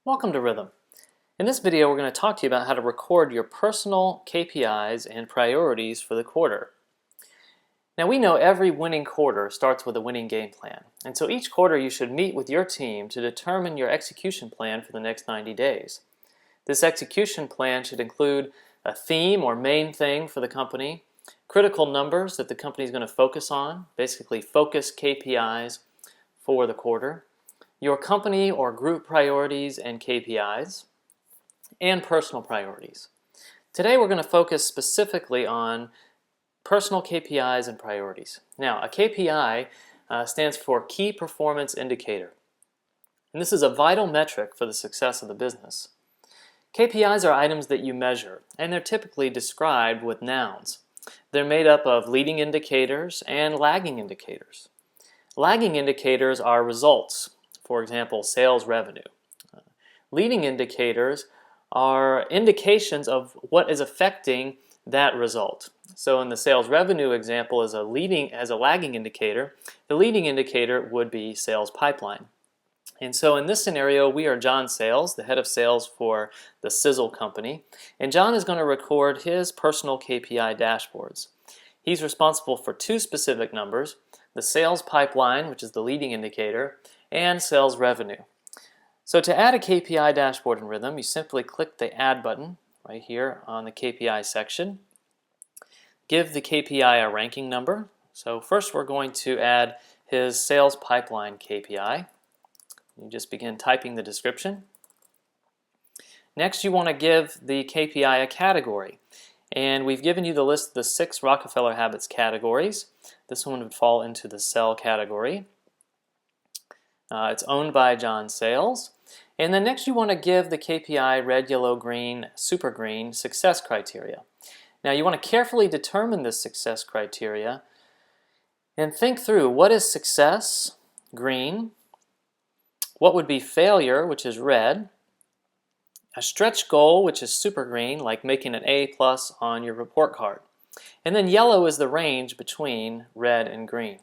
Welcome to Rhythm. In this video, we're going to talk to you about how to record your personal KPIs and priorities for the quarter. Now, we know every winning quarter starts with a winning game plan, and so each quarter you should meet with your team to determine your execution plan for the next 90 days. This execution plan should include a theme or main thing for the company, critical numbers that the company is going to focus on, basically focus KPIs for the quarter, your company or group priorities and KPIs, and personal priorities. Today we're going to focus specifically on personal KPIs and priorities. Now, a KPI stands for Key Performance Indicator, and this is a vital metric for the success of the business. KPIs are items that you measure, and they're typically described with nouns. They're made up of leading indicators and lagging indicators. Lagging indicators are results, for example, sales revenue. Leading indicators are indications of what is affecting that result. So in the sales revenue example as a lagging indicator, the leading indicator would be sales pipeline. And so in this scenario, we are John Sales, the head of sales for the Sizzle company, and John is going to record his personal KPI dashboards. He's responsible for two specific numbers, the sales pipeline, which is the leading indicator, and sales revenue. So to add a KPI dashboard in Rhythm, you simply click the Add button right here on the KPI section. Give the KPI a ranking number. So first we're going to add his sales pipeline KPI. You just begin typing the description. Next you want to give the KPI a category. And we've given you the list of the 6 Rockefeller Habits categories. This one would fall into the sell category. It's owned by John Sales. And then next you want to give the KPI red, yellow, green, super green success criteria. Now you want to carefully determine this success criteria and think through what is success, green, what would be failure, which is red, a stretch goal, which is super green, like making an A+ on your report card. And then yellow is the range between red and green.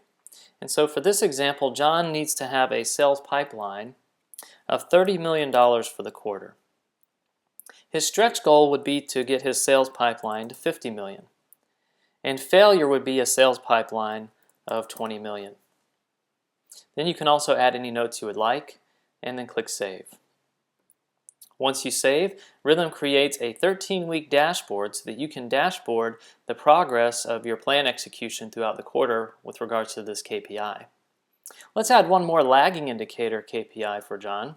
And so for this example, John needs to have a sales pipeline of $30 million for the quarter. His stretch goal would be to get his sales pipeline to $50 million. And failure would be a sales pipeline of $20 million. Then you can also add any notes you would like, and then click Save. Once you save, Rhythm creates a 13-week dashboard so that you can dashboard the progress of your plan execution throughout the quarter with regards to this KPI. Let's add one more lagging indicator KPI for John,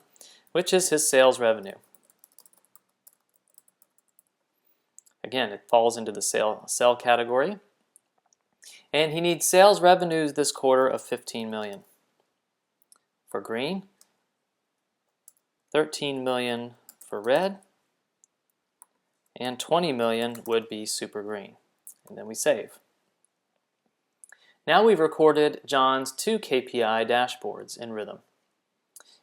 which is his sales revenue. Again, it falls into the sell category. And he needs sales revenues this quarter of $15 million. For green, $13 million for red, and $20 million would be super green. And then we save. Now we've recorded John's 2 KPI dashboards in Rhythm.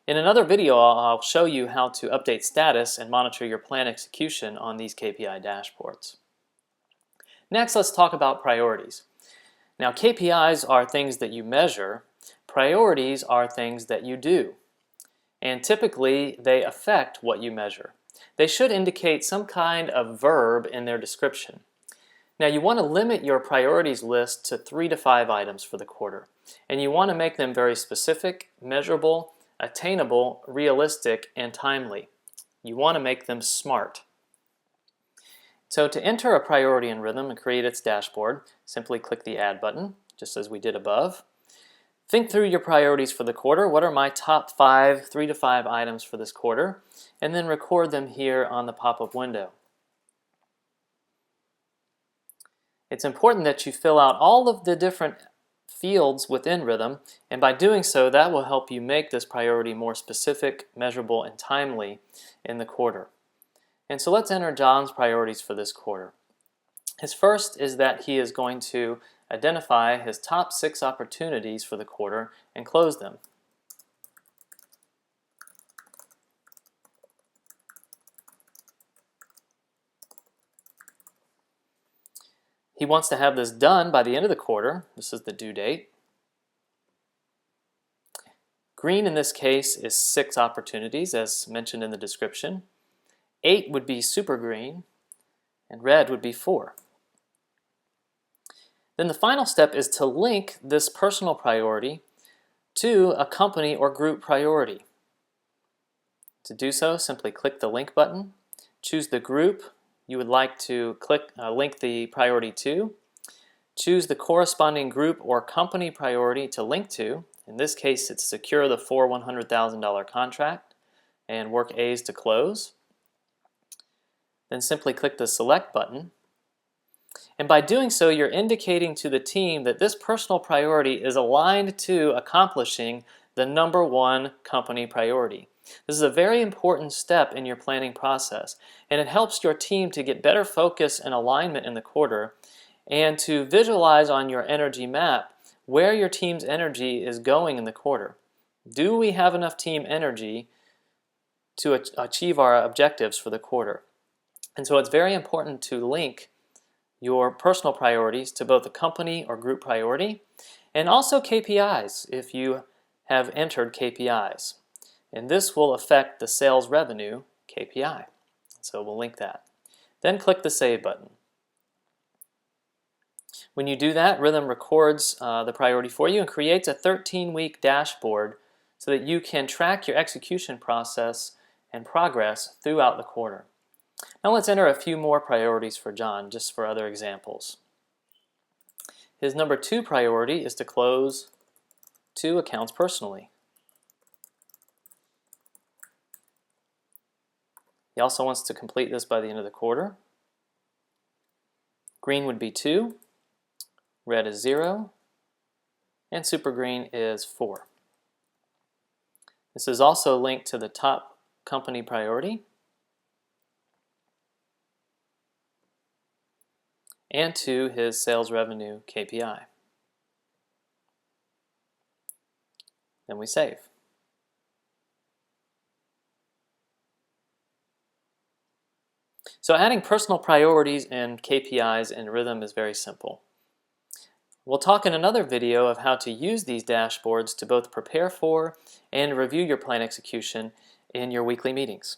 In another video, I'll show you how to update status and monitor your plan execution on these KPI dashboards. Next, let's talk about priorities. Now, KPIs are things that you measure. Priorities are things that you do. And typically, they affect what you measure. They should indicate some kind of verb in their description. Now, you want to limit your priorities list to 3 to 5 items for the quarter. And you want to make them very specific, measurable, attainable, realistic, and timely. You want to make them SMART. So to enter a priority in Rhythm and create its dashboard, simply click the Add button, just as we did above. Think through your priorities for the quarter. What are my top 3 to 5 items for this quarter? And then record them here on the pop-up window. It's important that you fill out all of the different fields within Rhythm, and by doing so, that will help you make this priority more specific, measurable, and timely in the quarter. And so let's enter John's priorities for this quarter. His first is that he is going to identify his top 6 opportunities for the quarter and close them. He wants to have this done by the end of the quarter. This is the due date. Green in this case is 6 opportunities, as mentioned in the description. 8 would be super green, and red would be 4. Then the final step is to link this personal priority to a company or group priority. To do so, simply click the link button, choose the group you would like to link the priority to, choose the corresponding group or company priority to link to. In this case, it's secure the $100,000 contract and work A's to close. Then simply click the select button. And by doing so, you're indicating to the team that this personal priority is aligned to accomplishing the number 1 company priority. This is a very important step in your planning process, and it helps your team to get better focus and alignment in the quarter and to visualize on your energy map where your team's energy is going in the quarter. Do we have enough team energy to achieve our objectives for the quarter? And so it's very important to link your personal priorities to both the company or group priority and also KPIs if you have entered KPIs. And this will affect the sales revenue KPI. So we'll link that. Then click the Save button. When you do that, Rhythm records the priority for you and creates a 13-week dashboard so that you can track your execution process and progress throughout the quarter. Now let's enter a few more priorities for John, just for other examples. His number 2 priority is to close 2 accounts personally. He also wants to complete this by the end of the quarter. Green would be 2, red is 0, and super green is 4. This is also linked to the top company priority and to his sales revenue KPI. Then we save. So adding personal priorities and KPIs in Rhythm is very simple. We'll talk in another video of how to use these dashboards to both prepare for and review your plan execution in your weekly meetings.